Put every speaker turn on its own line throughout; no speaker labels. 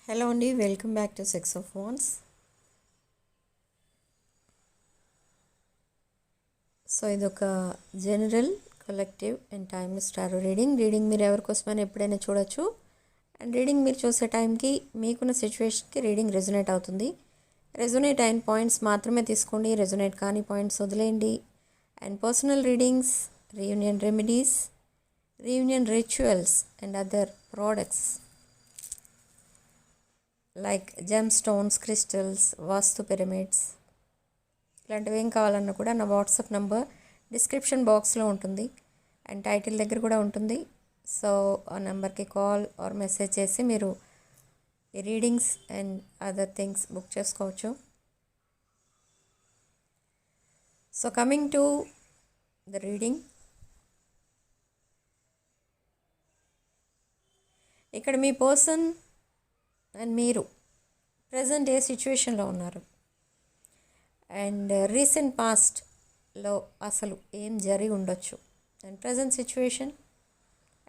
Hello అండి, welcome back to six of wands. So ఇదొక general collective and timeless tarot reading మీరు ఎవరికోసమైనా ఎప్పుడైనా చూడొచ్చు. అండ్ రీడింగ్ మీరు చూసే టైంకి మీకున్న సిచ్యువేషన్కి రీడింగ్ రెజొనేట్ అవుతుంది. రెజొనేట్ అయిన పాయింట్స్ మాత్రమే తీసుకోండి, రెజొనేట్ కాని పాయింట్స్ వదిలేయండి. And personal readings, reunion remedies, reunion rituals and other products like gem stones, crystals, vastu pyramids ఇలాంటివి ఏం కావాలన్నా కూడా నా వాట్సాప్ నంబర్ డిస్క్రిప్షన్ బాక్స్లో ఉంటుంది అండ్ టైటిల్ దగ్గర కూడా ఉంటుంది. సో ఆ నెంబర్కి కాల్ ఆర్ మెసేజ్ చేసి మీరు ఈ readings and other things book చేసుకోవచ్చు. So coming to the reading, ఇక్కడ మీ పర్సన్ అండ్ మీరు ప్రజెంట్ ఏ సిచ్యువేషన్లో ఉన్నారు అండ్ రీసెంట్ పాస్ట్లో అసలు ఏం జరిగి ఉండొచ్చు and present situation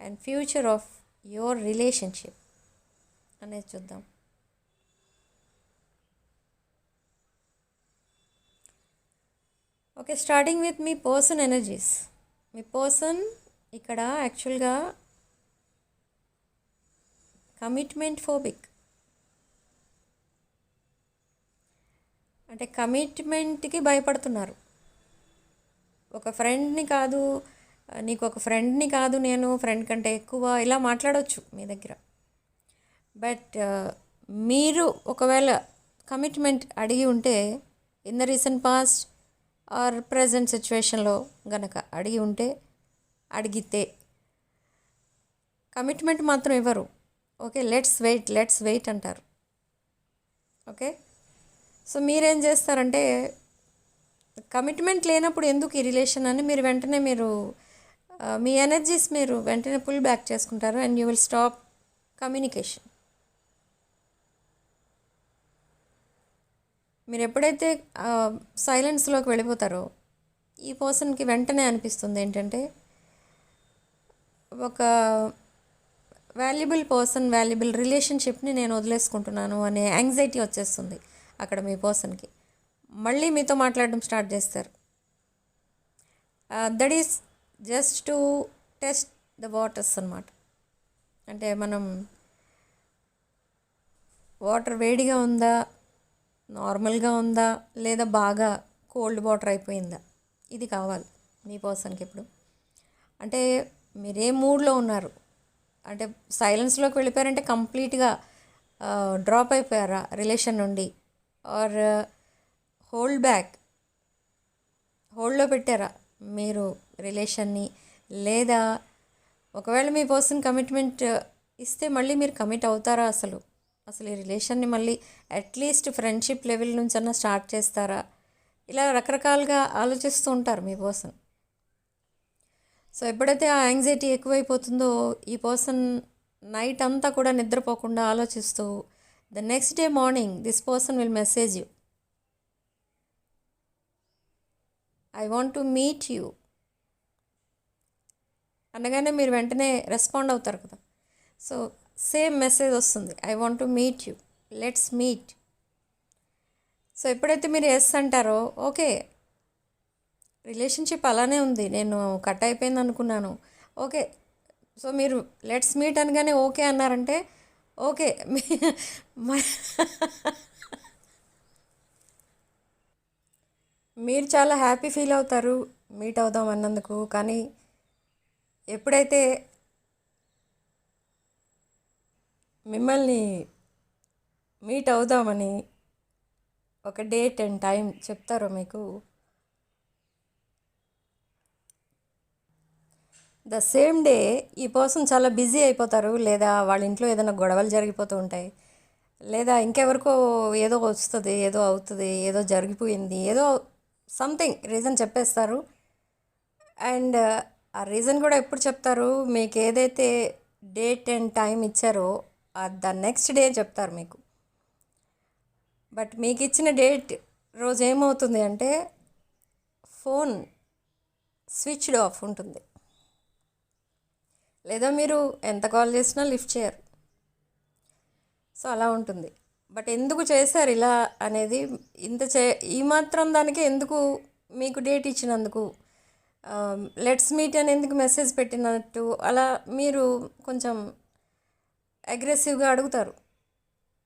and future of your relationship అనేది చూద్దాం. ఓకే, స్టార్టింగ్ విత్ మీ పర్సన్ ఎనర్జీస్. మీ పర్సన్ ఇక్కడ యాక్చువల్గా కమిట్మెంట్ ఫోబిక్, అంటే కమిట్మెంట్కి భయపడుతున్నారు. ఒక ఫ్రెండ్ని కాదు, నీకు ఒక ఫ్రెండ్ని కాదు, నేను ఫ్రెండ్ కంటే ఎక్కువ ఇలా మాట్లాడవచ్చు మీ దగ్గర. బట్ మీరు ఒకవేళ కమిట్మెంట్ అడిగి ఉంటే in the recent past or present సిచ్యువేషన్లో గనక అడిగితే కమిట్మెంట్ మాత్రం ఇవ్వరు. ఓకే, లెట్స్ వెయిట్ అంటారు. ఓకే, సో మీరేం చేస్తారంటే కమిట్మెంట్ లేనప్పుడు ఎందుకు ఈ రిలేషన్ అని మీరు వెంటనే మీ ఎనర్జీస్ మీరు వెంటనే పుల్ బ్యాక్ చేసుకుంటారు and you will stop communication. మీరు ఎప్పుడైతే సైలెన్స్లోకి వెళ్ళిపోతారో ఈ పర్సన్కి వెంటనే అనిపిస్తుంది ఏంటంటే ఒక వాల్యుబుల్ పర్సన్, వాల్యుబుల్ రిలేషన్షిప్ని నేను వదిలేసుకుంటున్నాను అనే యాంగ్జైటీ వచ్చేస్తుంది అక్కడ మీ పర్సన్కి. మళ్ళీ మీతో మాట్లాడడం స్టార్ట్ చేస్తారు. That is just to test the waters అన్నమాట. అంటే మనం వాటర్ వేడిగా ఉందా, నార్మల్గా ఉందా, లేదా బాగా కోల్డ్ వాటర్ అయిపోయిందా, ఇది కావాలి మీ పర్సన్కి ఇప్పుడు. అంటే మీరు ఏ మూడ్లో ఉన్నారు, అంటే సైలెన్స్లోకి వెళ్ళిపోయారంటే కంప్లీట్గా డ్రాప్ అయిపోయారా రిలేషన్ నుండి, ఆర్ హోల్డ్లో పెట్టారా మీరు రిలేషన్ని, లేదా ఒకవేళ మీ పర్సన్ కమిట్మెంట్ ఇస్తే మళ్ళీ మీరు కమిట్ అవుతారా, అసలు ఈ రిలేషన్ని మళ్ళీ అట్లీస్ట్ ఫ్రెండ్షిప్ లెవెల్ నుంచి అన్నా స్టార్ట్ చేస్తారా, ఇలా రకరకాలుగా ఆలోచిస్తూ ఉంటారు మీ పర్సన్. సో ఎప్పుడైతే ఆ యాంగ్జైటీ ఎక్కువైపోతుందో ఈ పర్సన్ నైట్ అంతా కూడా నిద్రపోకుండా ఆలోచిస్తూ the next day morning this person will message you, I want to meet you అనగానే మీరు వెంటనే రెస్పాండ్ అవుతారు కదా. సో సేమ్ మెసేజ్ వస్తుంది, I want to meet you, let's meet. So ఎప్పుడైతే మీరు ఎస్ అంటారో ఓకే రిలేషన్షిప్ అలానే ఉంది, నేను కట్ అయిపోయింది అనుకున్నాను, ఓకే. సో మీరు లెట్స్ మీట్ అనగానే ఓకే అన్నారంటే ఓకే మీరు చాలా హ్యాపీ ఫీల్ అవుతారు మీట్ అవుదాం అన్నందుకు. కానీ ఎప్పుడైతే మిమ్మల్ని మీట్ అవుదామని ఒక డేట్ అండ్ టైం చెప్తారో మీకు, ద సేమ్ డే ఈ పర్సన్ చాలా బిజీ అయిపోతారు, లేదా వాళ్ళ ఇంట్లో ఏదైనా గొడవలు జరిగిపోతూ ఉంటాయి, లేదా ఇంకెవరికో ఏదో వస్తుంది, ఏదో అవుతుంది, ఏదో జరిగిపోయింది, ఏదో సంథింగ్ రీజన్ చెప్పేస్తారు. అండ్ ఆ రీజన్ కూడా ఎప్పుడు చెప్తారు, మీకు ఏదైతే డేట్ అండ్ టైం ఇచ్చారో ద నెక్స్ట్ డే చెప్తారు మీకు. బట్ మీకు ఇచ్చిన డేట్ రోజు ఏమవుతుంది అంటే ఫోన్ స్విచ్డ్ ఆఫ్ ఉంటుంది, లేదా మీరు ఎంత కాల్ చేసినా లిఫ్ట్ చేయరు. సో అలా ఉంటుంది. బట్ ఎందుకు చేశారు ఇలా అనేది, ఇంత ఈ మాత్రం దానికి ఎందుకు మీకు డేట్ ఇచ్చినందుకు, లెట్స్ మీట్ అని ఎందుకు మెసేజ్ పెట్టినట్టు అలా మీరు కొంచెం అగ్రెసివ్గా అడుగుతారు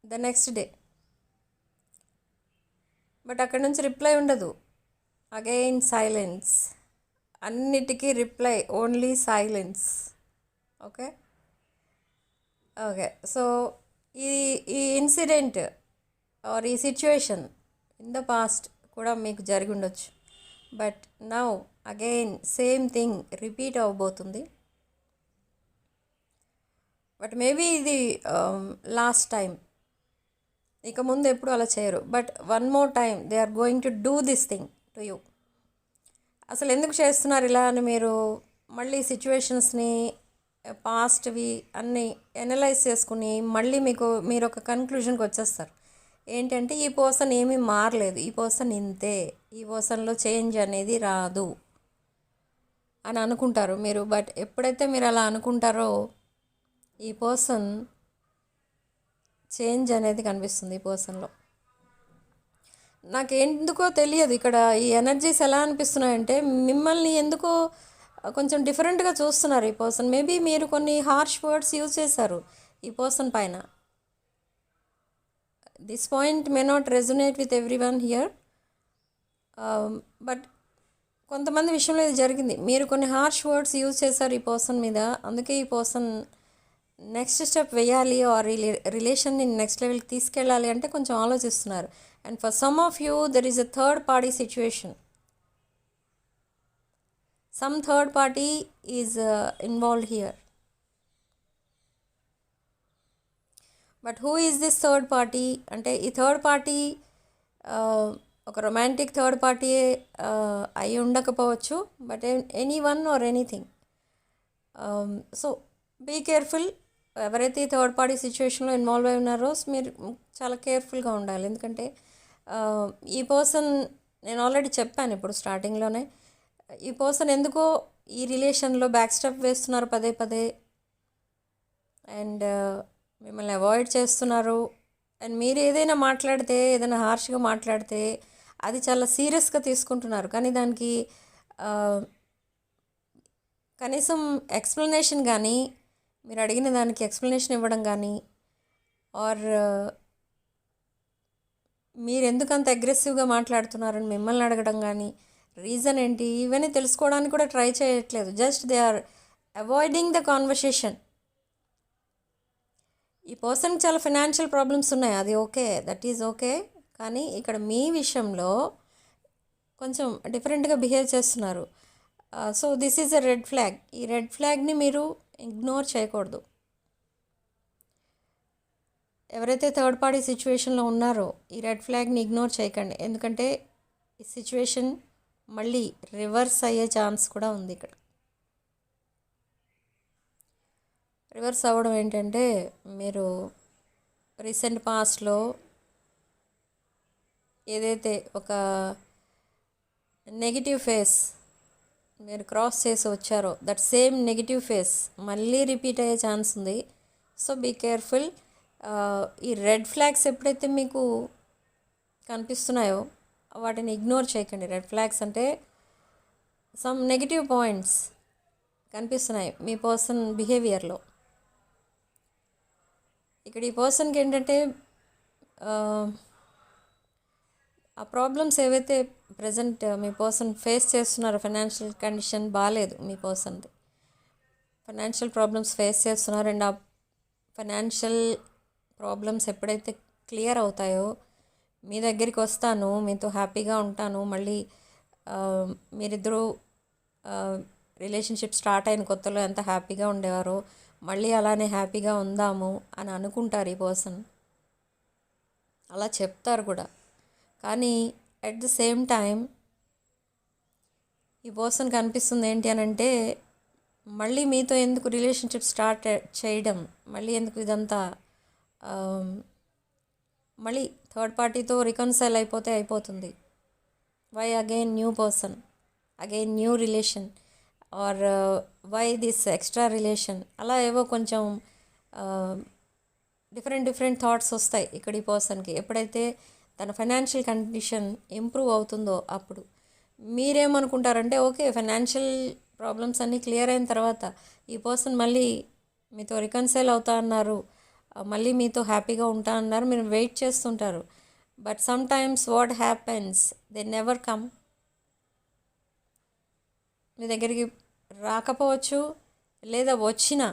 ద నెక్స్ట్ డే. బట్ అక్కడ నుంచి రిప్లై ఉండదు. Again silence. అన్నిటికీ reply only silence. Okay okay so ఈ ఈ ఇన్సిడెంట్ ఆర్ ఈ సిచ్యువేషన్ ఇన్ ద పాస్ట్ కూడా మీకు జరిగి ఉండొచ్చు. But now again same thing repeat అవ్వబోతుంది. బట్ మేబీ ఇది లాస్ట్ టైం, ఇక ముందు ఎప్పుడు అలా చేయరు. But one more time they are going to do this thing to you. అసలు ఎందుకు చేస్తున్నారు ఇలా అని మీరు మళ్ళీ సిచ్యువేషన్స్ని పాస్ట్వి అన్నీ ఎనలైజ్ చేసుకుని మళ్ళీ మీరు ఒక కన్క్లూజన్కి వచ్చేస్తారు. ఏంటంటే ఈ పర్సన్ ఏమీ మారలేదు, ఈ పర్సన్ ఇంతే, ఈ పర్సన్లో చేంజ్ అనేది రాదు అని అనుకుంటారు మీరు. బట్ ఎప్పుడైతే మీరు అలా అనుకుంటారో ఈ పర్సన్ చేంజ్ అనేది కనిపిస్తుంది ఈ పర్సన్లో. నాకెందుకో తెలియదు ఇక్కడ ఈ ఎనర్జీస్ ఎలా అనిపిస్తున్నాయంటే మిమ్మల్ని ఎందుకో కొంచెం డిఫరెంట్గా చూస్తున్నారు ఈ పర్సన్. మేబీ మీరు కొన్ని హార్ష్ వర్డ్స్ యూజ్ చేశారు ఈ పర్సన్ పైన. This point may not resonate with every one here, but కొంతమంది విషయంలో ఇది జరిగింది. మీరు కొన్ని హార్ష్ వర్డ్స్ యూజ్ చేశారు ఈ పర్సన్ మీద, అందుకే ఈ పర్సన్ నెక్స్ట్ స్టెప్ వేయాలి ఆర్ రిలేషన్ని నెక్స్ట్ లెవెల్కి తీసుకెళ్ళాలి అంటే కొంచెం ఆలోచిస్తున్నారు. And for some of you there is a third party situation. Some third party is involved here. But who is this third party అంటే ఈ థర్డ్ పార్టీ ఒక రొమాంటిక్ థర్డ్ పార్టీ అయి ఉండకపోవచ్చు, but any one or anything. So be careful. ఎవరైతే ఈ third party సిచ్యువేషన్లో involve అయి ఉన్నారో మీరు చాలా కేర్ఫుల్గా ఉండాలి. ఎందుకంటే ఈ పర్సన్, నేను ఆల్రెడీ చెప్పాను ఇప్పుడు స్టార్టింగ్లోనే, ఈ పర్సన్ ఎందుకో ఈ రిలేషన్లో బ్యాక్ స్టెప్ వేస్తున్నారు పదే పదే, అండ్ మిమ్మల్ని అవాయిడ్ చేస్తున్నారు. అండ్ మీరు ఏదైనా మాట్లాడితే, ఏదైనా హార్ష్గా మాట్లాడితే అది చాలా సీరియస్గా తీసుకుంటున్నారు. కానీ దానికి కనీసం ఎక్స్ప్లెనేషన్ కానీ, మీరు అడిగిన దానికి ఎక్స్ప్లెనేషన్ ఇవ్వడం కానీ, ఆర్ మీరు ఎందుకు అంత అగ్రెసివ్గా మాట్లాడుతున్నారని మిమ్మల్ని అడగడం కానీ, రీజన్ ఏంటి ఇవన్నీ తెలుసుకోవడానికి కూడా ట్రై చేయట్లేదు. Just they are avoiding the conversation. ఈ పర్సన్కి చాలా ఫైనాన్షియల్ ప్రాబ్లమ్స్ ఉన్నాయి, అది ఓకే, దట్ ఈజ్ ఓకే. కానీ ఇక్కడ మీ విషయంలో కొంచెం డిఫరెంట్గా బిహేవ్ చేస్తున్నారు. So this is a red flag. ఈ రెడ్ ఫ్లాగ్ని మీరు ఇగ్నోర్ చేయకూడదు. ఎవరైతే థర్డ్ పార్టీ సిచ్యువేషన్లో ఉన్నారో ఈ రెడ్ ఫ్లాగ్ని ఇగ్నోర్ చేయకండి. ఎందుకంటే ఈ సిచ్యువేషన్ మళ్ళీ రివర్స్ అయ్యే ఛాన్స్ కూడా ఉంది. ఇక్కడ రివర్స్ అవ్వడం ఏంటంటే, మీరు రీసెంట్ పాస్ట్లో ఏదైతే ఒక నెగిటివ్ ఫేస్ మీరు క్రాస్ చేసి వచ్చారో దట్ సేమ్ నెగిటివ్ ఫేస్ మళ్ళీ రిపీట్ అయ్యే ఛాన్స్ ఉంది. So be careful. ఈ రెడ్ ఫ్లాగ్స్ ఎప్పుడైతే మీకు కనిపిస్తున్నాయో వాటిని ఇగ్నోర్ చేయకండి. రెడ్ ఫ్లాగ్స్ అంటే సమ్ నెగిటివ్ పాయింట్స్ కనిపిస్తున్నాయి మీ పర్సన్ బిహేవియర్లో. ఇక్కడ ఈ పర్సన్కి ఏంటంటే ఆ ప్రాబ్లమ్స్ ఏవైతే ప్రజెంట్ మీ పర్సన్ ఫేస్ చేస్తున్నారో, ఫైనాన్షియల్ కండిషన్ బాగాలేదు మీ పర్సన్ది, ఫైనాన్షియల్ ప్రాబ్లమ్స్ ఫేస్ చేస్తున్నారు. అండ్ ఆ ఫైనాన్షియల్ ప్రాబ్లమ్స్ ఎప్పుడైతే క్లియర్ అవుతాయో మీ దగ్గరికి వస్తాను, మీతో హ్యాపీగా ఉంటాను, మళ్ళీ మీరిద్దరూ రిలేషన్షిప్ స్టార్ట్ అయిన కొత్తలో ఎంత హ్యాపీగా ఉండేవారో మళ్ళీ అలానే హ్యాపీగా ఉందాము అని అనుకుంటారు ఈ పర్సన్. అలా చెప్తారు కూడా. కానీ అట్ ద సేమ్ టైం ఈ పర్సన్కి అనిపిస్తుంది ఏంటి అని అంటే, మళ్ళీ మీతో ఎందుకు రిలేషన్షిప్ స్టార్ట్ చేయడం, మళ్ళీ ఎందుకు ఇదంతా, మళ్ళీ థర్డ్ పార్టీతో రికన్సైల్ అయిపోతే అయిపోతుంది. Why again new person, again new relation, or why this extra relation, అలా ఏవో కొంచెం డిఫరెంట్ డిఫరెంట్ థాట్స్ వస్తాయి ఇక్కడ ఈ పర్సన్కి. ఎప్పుడైతే తన ఫైనాన్షియల్ కండిషన్ ఇంప్రూవ్ అవుతుందో అప్పుడు మీరేమనుకుంటారంటే ఓకే, ఫైనాన్షియల్ ప్రాబ్లమ్స్ అన్నీ క్లియర్ అయిన తర్వాత ఈ పర్సన్ మళ్ళీ మీతో రికన్సైల్ అవుతా అన్నారు, మళ్ళీ మీతో హ్యాపీగా ఉంటా అన్నారు, మీరు వెయిట్ చేస్తుంటారు. But sometimes what happens, they never come. మీ దగ్గరికి రాకపోవచ్చు, లేదా వచ్చిన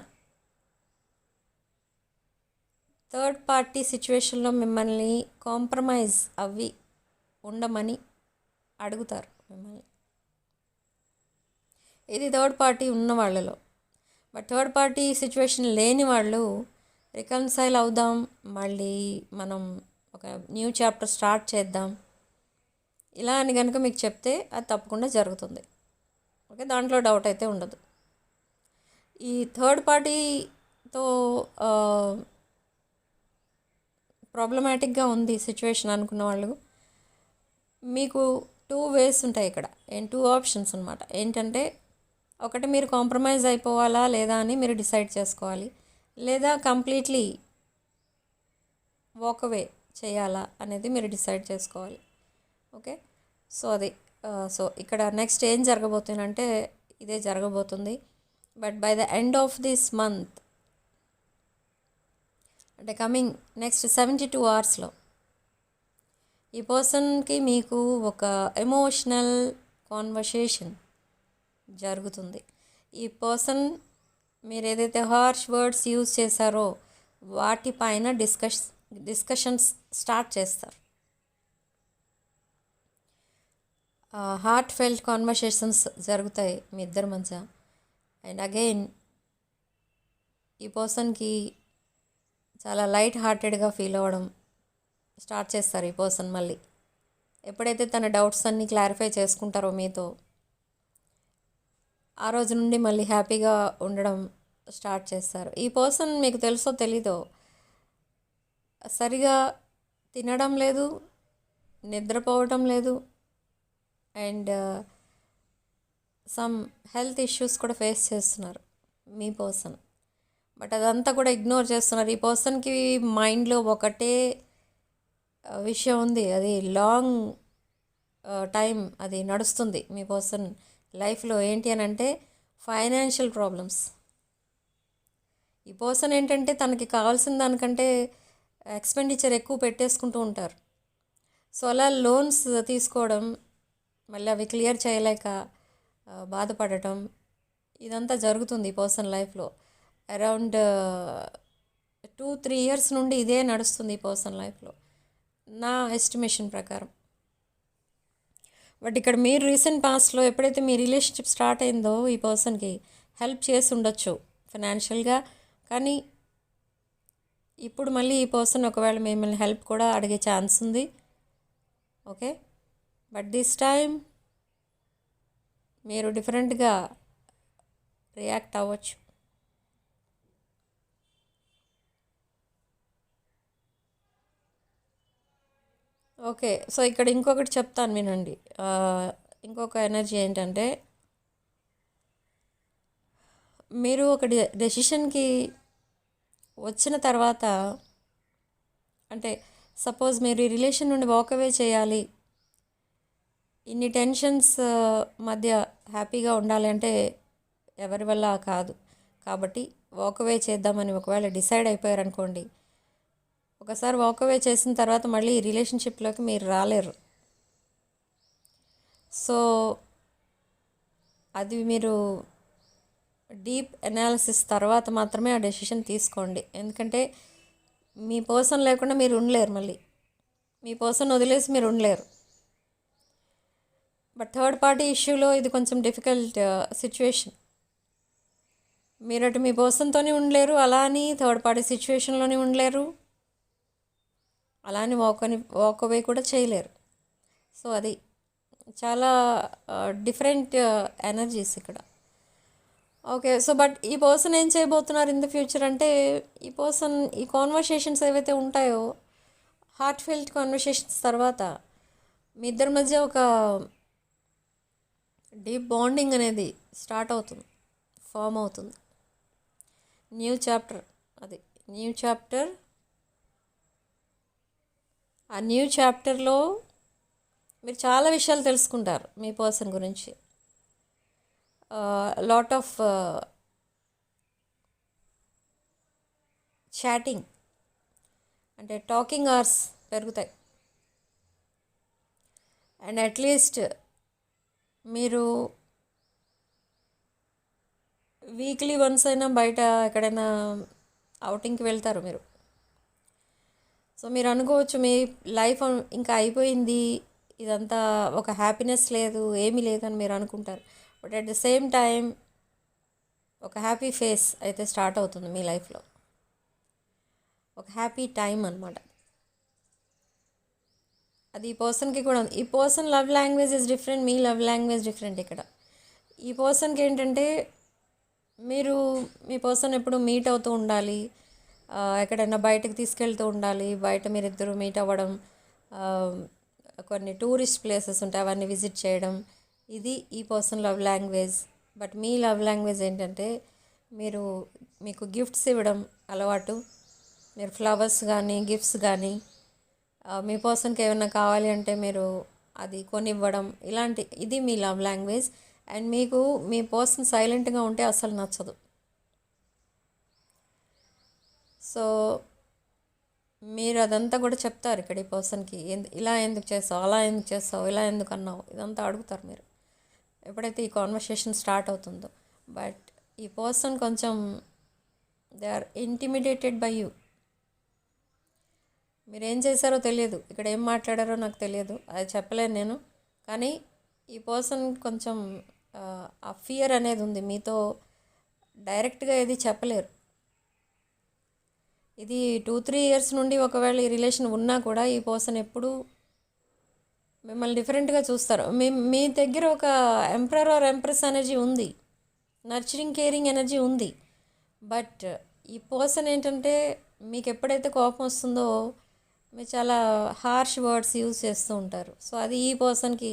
థర్డ్ పార్టీ సిచ్యువేషన్లో మిమ్మల్ని కాంప్రమైజ్ అవి ఉండమని అడుగుతారు మిమ్మల్ని. ఇది థర్డ్ పార్టీ ఉన్న వాళ్ళలో. బట్ థర్డ్ పార్టీ సిచ్యువేషన్ లేని వాళ్ళు రికన్సైల్ అవుదాం, మళ్ళీ మనం ఒక న్యూ చాప్టర్ స్టార్ట్ చేద్దాం ఇలా అని కనుక మీకు చెప్తే అది తప్పకుండా జరుగుతుంది. ఓకే, దాంట్లో డౌట్ అయితే ఉండదు. ఈ థర్డ్ పార్టీతో ప్రాబ్లమాటిక్గా ఉంది సిచ్యువేషన్ అనుకున్న వాళ్ళు, మీకు 2 వేస్ ఉంటాయి ఇక్కడ, 2 ఆప్షన్స్ అనమాట. ఏంటంటే ఒకటి, మీరు కాంప్రమైజ్ అయిపోవాలా లేదా అని మీరు డిసైడ్ చేసుకోవాలి, లేదా కంప్లీట్లీ వాక్ అవే చేయాలా అనేది మీరు డిసైడ్ చేసుకోవాలి. ఓకే, సో అది సో ఇక్కడ నెక్స్ట్ ఏం జరగబోతుందంటే ఇదే జరగబోతుంది. But by the end of this month, అంటే కమింగ్ నెక్స్ట్ 72 అవర్స్లో ఈ పర్సన్కి మీకు ఒక ఎమోషనల్ కాన్వర్సేషన్ జరుగుతుంది. ఈ పర్సన్ మీరు ఏదైతే హార్ష్ వర్డ్స్ యూజ్ చేశారో వాటిపైన డిస్కషన్స్ స్టార్ట్ చేస్తారు. హార్ట్ ఫెల్ట్ కాన్వర్సేషన్స్ జరుగుతాయి మీ ఇద్దరి మధ్య. అండ్ అగైన్ ఈ పర్సన్కి చాలా లైట్ హార్టెడ్గా ఫీల్ అవ్వడం స్టార్ట్ చేస్తారు ఈ పర్సన్. మళ్ళీ ఎప్పుడైతే తన డౌట్స్ అన్నీ క్లారిఫై చేసుకుంటారో మీతో, ఆ రోజు నుండి మళ్ళీ హ్యాపీగా ఉండడం స్టార్ట్ చేస్తారు. ఈ పర్సన్ మీకు తెలుసో తెలీదో సరిగా తినడం లేదు, నిద్రపోవటం లేదు, అండ్ సమ్ హెల్త్ ఇష్యూస్ కూడా ఫేస్ చేస్తున్నారు మీ పర్సన్. బట్ అదంతా కూడా ఇగ్నోర్ చేస్తున్నారు. ఈ పర్సన్కి మైండ్లో ఒకటే విషయం ఉంది, అది లాంగ్ టైం అది నడుస్తుంది మీ పర్సన్ లైఫ్లో. ఏంటి అని అంటే ఫైనాన్షియల్ ప్రాబ్లమ్స్. ఈ పర్సన్ ఏంటంటే తనకి కావాల్సిన దానికంటే ఎక్స్పెండిచర్ ఎక్కువ పెట్టేసుకుంటూ ఉంటారు. సో అలా లోన్స్ తీసుకోవడం, మళ్ళీ అవి క్లియర్ చేయలేక బాధపడటం, ఇదంతా జరుగుతుంది ఈ పర్సన్ లైఫ్లో. అరౌండ్ 2-3 ఇయర్స్ నుండి ఇదే నడుస్తుంది ఈ పర్సన్ లైఫ్లో నా ఎస్టిమేషన్ ప్రకారం. బట్ ఇక్కడ మీరు రీసెంట్ పాస్ట్లో ఎప్పుడైతే మీ రిలేషన్షిప్ స్టార్ట్ అయిందో ఈ పర్సన్కి హెల్ప్ చేసి ఉండొచ్చు ఫైనాన్షియల్గా, కానీ ఇప్పుడు మళ్ళీ ఈ పర్సన్ ఒకవేళ మిమ్మల్ని హెల్ప్ కూడా అడిగే ఛాన్స్ ఉంది. ఓకే, బట్ దిస్ టైం మీరు డిఫరెంట్గా రియాక్ట్ అవ్వచ్చు. ఓకే, సో ఇక్కడ ఇంకొకటి చెప్తాను వినండి. ఇంకొక ఎనర్జీ ఏంటంటే మీరు ఒక డెసిషన్కి వచ్చిన తర్వాత, అంటే సపోజ్ మీరు ఈ రిలేషన్ నుండి వాకవే చేయాలి, ఇన్ని టెన్షన్స్ మధ్య హ్యాపీగా ఉండాలి అంటే ఎవరి వల్ల కాదు. కాబట్టి వాకవే చేద్దామని ఒకవేళ డిసైడ్ అయిపోయారనుకోండి, ఒకసారి వాకవే చేసిన తర్వాత మళ్ళీ ఈ రిలేషన్షిప్లోకి మీరు రాలేరు. సో అది మీరు డీప్ అనాలిసిస్ తర్వాత మాత్రమే ఆ డెసిషన్ తీసుకోండి. ఎందుకంటే మీ పర్సన్ లేకుండా మీరు ఉండలేరు, మళ్ళీ మీ పర్సన్ వదిలేసి మీరు ఉండలేరు. బట్ థర్డ్ పార్టీ ఇష్యూలో ఇది కొంచెం డిఫికల్ట్ సిచ్యువేషన్. మీరు అటు మీ పర్సన్తోనే ఉండలేరు, అలా అని థర్డ్ పార్టీ సిచ్యువేషన్లోనే ఉండలేరు, అలా అని వాక్ అవే కూడా చేయలేరు. సో అది చాలా డిఫరెంట్ ఎనర్జీస్ ఇక్కడ. ఓకే, సో బట్ ఈ పర్సన్ ఏం చేయబోతున్నారు ఇన్ ద ఫ్యూచర్ అంటే, ఈ పర్సన్ ఈ కాన్వర్సేషన్స్ ఏవైతే ఉంటాయో హార్ట్ ఫెల్ట్ కాన్వర్సేషన్స్ తర్వాత మీ ఇద్దరి మధ్య ఒక డీప్ బాండింగ్ అనేది స్టార్ట్ అవుతుంది, ఫామ్ అవుతుంది. న్యూ చాప్టర్, అది న్యూ చాప్టర్ ఆ న్యూ చాప్టర్లో మీరు చాలా విషయాలు తెలుసుకుంటారు మీ పర్సన్ గురించి. లాట్ ఆఫ్ చాటింగ్ అంటే టాకింగ్ అవర్స్ పెరుగుతాయి. అండ్ అట్లీస్ట్ మీరు వీక్లీ వన్స్ అయినా బయట ఎక్కడైనా అవుటింగ్కి వెళ్తారు మీరు. సో మీరు అనుకోవచ్చు మీ లైఫ్ ఇంకా అయిపోయింది, ఇదంతా ఒక హ్యాపీనెస్ లేదు, ఏమీ లేదని మీరు అనుకుంటారు. But at the same time ఒక హ్యాపీ ఫేస్ అయితే స్టార్ట్ అవుతుంది మీ లైఫ్లో, ఒక హ్యాపీ టైం అనమాట. అది ఈ పర్సన్కి కూడా ఉంది. ఈ person love language is different, me love language different. ఇక్కడ ఈ పర్సన్కి ఏంటంటే మీరు మీ పర్సన్ ఎప్పుడు మీట్ అవుతూ ఉండాలి, ఎక్కడైనా బయటకు తీసుకెళ్తూ ఉండాలి, బయట మీరిద్దరూ మీట్ అవ్వడం, కొన్ని టూరిస్ట్ ప్లేసెస్ ఉంటాయి అవన్నీ విజిట్ చేయడం, ఇది ఈ person love language. But me love language ఏంటంటే మీకు గిఫ్ట్స్ ఇవ్వడం అలవాటు, మీరు ఫ్లవర్స్ కానీ గిఫ్ట్స్ కానీ, మీ పర్సన్కి ఏమైనా కావాలి అంటే మీరు అది కొనివ్వడం, ఇది మీ లవ్ లాంగ్వేజ్. అండ్ మీకు మీ పర్సన్ సైలెంట్గా ఉంటే అసలు నచ్చదు. సో మీరు అదంతా కూడా చెప్తారు ఇక్కడ ఈ పర్సన్కి, ఇలా ఎందుకు చేస్తావు, అలా ఎందుకు చేస్తావు, ఇలా ఎందుకు అన్నావు, ఇదంతా అడుగుతారు మీరు ఎప్పుడైతే ఈ కాన్వర్సేషన్ స్టార్ట్ అవుతుందో. బట్ ఈ పర్సన్ కొంచెం they are intimidated by you. మీరు ఏం చేశారో తెలియదు, ఇక్కడ ఏం మాట్లాడారో నాకు తెలియదు, అది చెప్పలేను నేను. కానీ ఈ పర్సన్ కొంచెం ఆ ఫియర్ అనేది ఉంది, మీతో డైరెక్ట్గా ఏది చెప్పలేరు. ఇది 2-3 ఇయర్స్ నుండి ఒకవేళ ఈ రిలేషన్ ఉన్నా కూడా ఈ పర్సన్ ఎప్పుడూ మిమ్మల్ని డిఫరెంట్గా చూస్తారు. మీ దగ్గర ఒక ఎంపరర్ ఆర్ ఎంప్రెస్ ఎనర్జీ ఉంది, నర్చరింగ్ కేరింగ్ ఎనర్జీ ఉంది. బట్ ఈ పర్సన్ ఏంటంటే మీకు ఎప్పుడైతే కోపం వస్తుందో మీరు చాలా హార్ష్ వర్డ్స్ యూజ్ చేస్తూ ఉంటారు. సో అది ఈ పర్సన్కి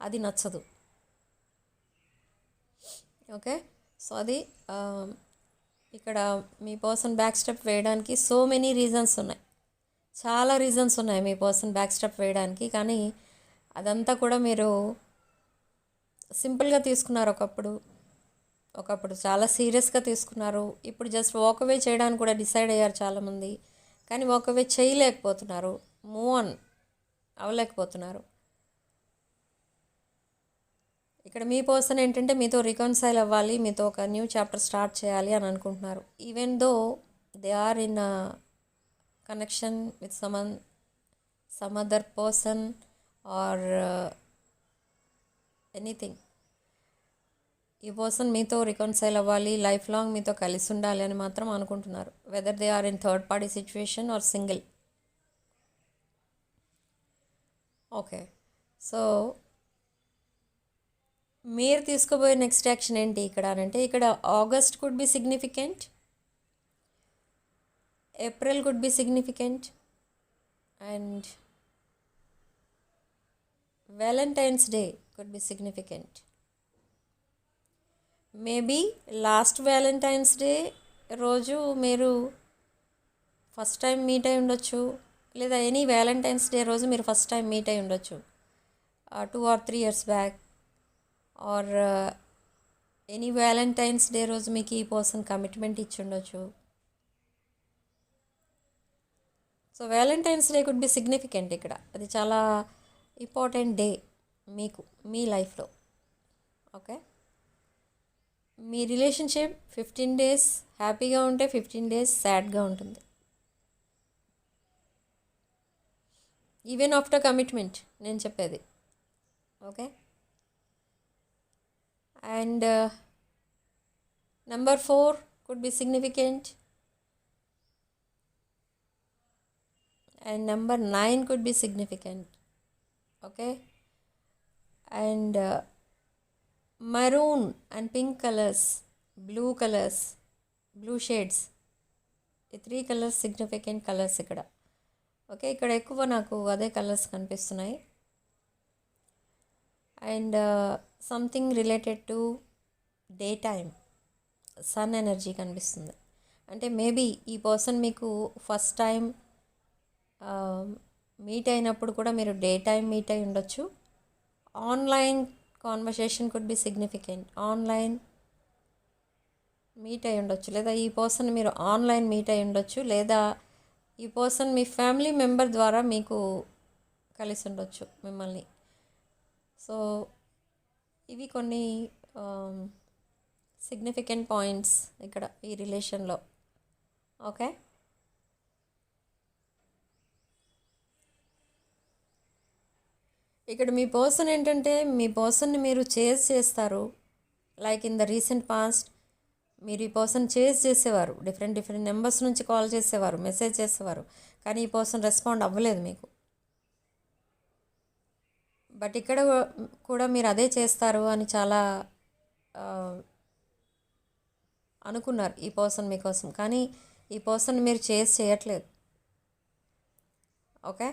అది నచ్చదు. ఓకే, సో అది ఇక్కడ మీ పర్సన్ బ్యాక్ స్టెప్ వేయడానికి సో మెనీ రీజన్స్ ఉన్నాయి, చాలా రీజన్స్ ఉన్నాయి మీ పర్సన్ బ్యాక్ స్టెప్ వేయడానికి. కానీ అదంతా కూడా మీరు సింపుల్గా తీసుకున్నారు, ఒకప్పుడు చాలా సీరియస్గా తీసుకున్నారు. ఇప్పుడు జస్ట్ వాకవే చేయడానికి కూడా డిసైడ్ అయ్యారు చాలామంది, కానీ వాకవే చేయలేకపోతున్నారు, మూవ్ ఆన్ అవ్వలేకపోతున్నారు. ఇక్కడ మీ పర్సన్ ఏంటంటే మీతో రికన్సైల్ అవ్వాలి, మీతో ఒక న్యూ చాప్టర్ స్టార్ట్ చేయాలి అని అనుకుంటున్నారు. Even though they are in connection with some other person or anything, ఈ పర్సన్ మీతో రికన్సైల్ అవ్వాలి, లైఫ్ లాంగ్ మీతో కలిసి ఉండాలి అని మాత్రం అనుకుంటున్నారు. Whether they are in third party situation or single. Okay, so మీరు తీసుకోబోయే నెక్స్ట్ యాక్షన్ ఏంటి ఇక్కడ అంటే, ఇక్కడ August could be significant, April could be significant, and Valentine's Day could be significant. Maybe last Valentine's Day రోజు మీరు first time meet అయి ఉండొచ్చు, లేదా ఎనీ వ్యాలంటైన్స్ డే రోజు మీరు ఫస్ట్ టైం మీట్ అయి ఉండొచ్చు 2 or 3 years back. Or any Valentine's Day రోజు మీకు ఈ పర్సన్ కమిట్మెంట్ ఇచ్చి ఉండొచ్చు. So Valentine's Day could be significant ఇక్కడ, అది చాలా ఇంపార్టెంట్ డే మీకు మీ లైఫ్లో. ఓకే, మీ రిలేషన్షిప్ 15 days హ్యాపీగా ఉంటే 15 days సాడ్గా ఉంటుంది. ఈవెన్ ఆఫ్టర్ కమిట్మెంట్ నేను చెప్పేది. Okay, and number 4 could be significant, and number 9 could be significant. Okay, and maroon and pink colors, blue shades, ఈ 3 కలర్స్ సిగ్నిఫికెంట్ కలర్స్ ఇక్కడ. Okay, ఇక్కడ ఎక్కువ నాకు అదే కలర్స్ కనిపిస్తున్నాయి. And something related to daytime, sun energy కనిపిస్తుంది. అంటే maybe ఈ పర్సన్ మీకు ఫస్ట్ టైం మీట్ అయినప్పుడు కూడా మీరు డే టైం మీట్ అయి ఉండొచ్చు. Online conversation could be significant. Online meet అయి ఉండొచ్చు, లేదా ఈ పర్సన్ మీరు ఆన్లైన్ మీట్ అయి ఉండొచ్చు, లేదా ఈ పర్సన్ మీ ఫ్యామిలీ మెంబర్ ద్వారా మీకు కలిసి ఉండొచ్చు మిమ్మల్ని. సో ఇవి కొన్ని సిగ్నిఫికెంట్ పాయింట్స్ ఇక్కడ ఈ రిలేషన్లో. ఓకే, ఇక్కడ మీ పర్సన్ ఏంటంటే మీ పర్సన్ని మీరు చేజ్ చేస్తారు. Like in the recent past మీరు ఈ పర్సన్ చేజ్ చేసేవారు, డిఫరెంట్ నెంబర్స్ నుంచి కాల్ చేసేవారు, మెసేజ్ చేసేవారు, కానీ ఈ పర్సన్ రెస్పాండ్ అవ్వలేదు మీకు. బట్ ఇక్కడ కూడా మీరు అదే చేస్తారు అని చాలా అనుకున్నారు ఈ పర్సన్ మీకోసం, కానీ ఈ పర్సన్ మీరు చేజ్ చేయట్లేదు. ఓకే,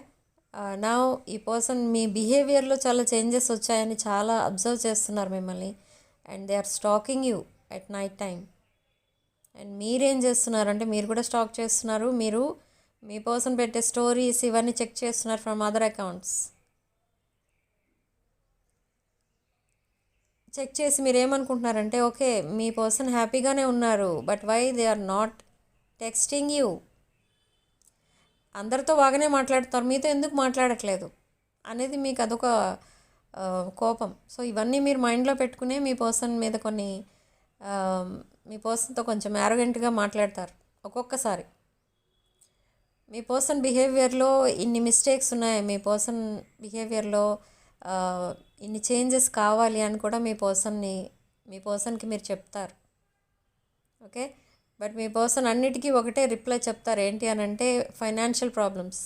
నా ఈ పర్సన్ మీ బిహేవియర్లో చాలా చేంజెస్ వచ్చాయని చాలా అబ్జర్వ్ చేస్తున్నారు మిమ్మల్ని. And they are stalking you at night time. And మీరేం చేస్తున్నారంటే మీరు కూడా స్టాక్ చేస్తున్నారు. మీరు మీ పర్సన్ పెట్టే స్టోరీస్ ఇవన్నీ చెక్ చేస్తున్నారు ఫ్రమ్ అదర్ అకౌంట్స్. చెక్ చేసి మీరు ఏమనుకుంటున్నారంటే ఓకే మీ పర్సన్ హ్యాపీగానే ఉన్నారు, but why they are not texting you. అందరితో బాగానే మాట్లాడుతారు, మీతో ఎందుకు మాట్లాడట్లేదు అనేది మీకు అదొక కోపం. సో ఇవన్నీ మీరు మైండ్లో పెట్టుకునే మీ పర్సన్ మీద కొన్ని మీ పర్సన్తో కొంచెం యారోగెంట్గా మాట్లాడతారు ఒక్కొక్కసారి. మీ పర్సన్ బిహేవియర్లో ఇన్ని మిస్టేక్స్ ఉన్నాయి, మీ పర్సన్ బిహేవియర్లో ఇన్ని చేంజెస్ కావాలి అని కూడా మీ పర్సన్కి మీరు చెప్తారు. ఓకే, బట్ మీ పర్సన్ అన్నిటికీ ఒకటే రిప్లై చెప్తారు. ఏంటి అని అంటే ఫైనాన్షియల్ ప్రాబ్లమ్స్,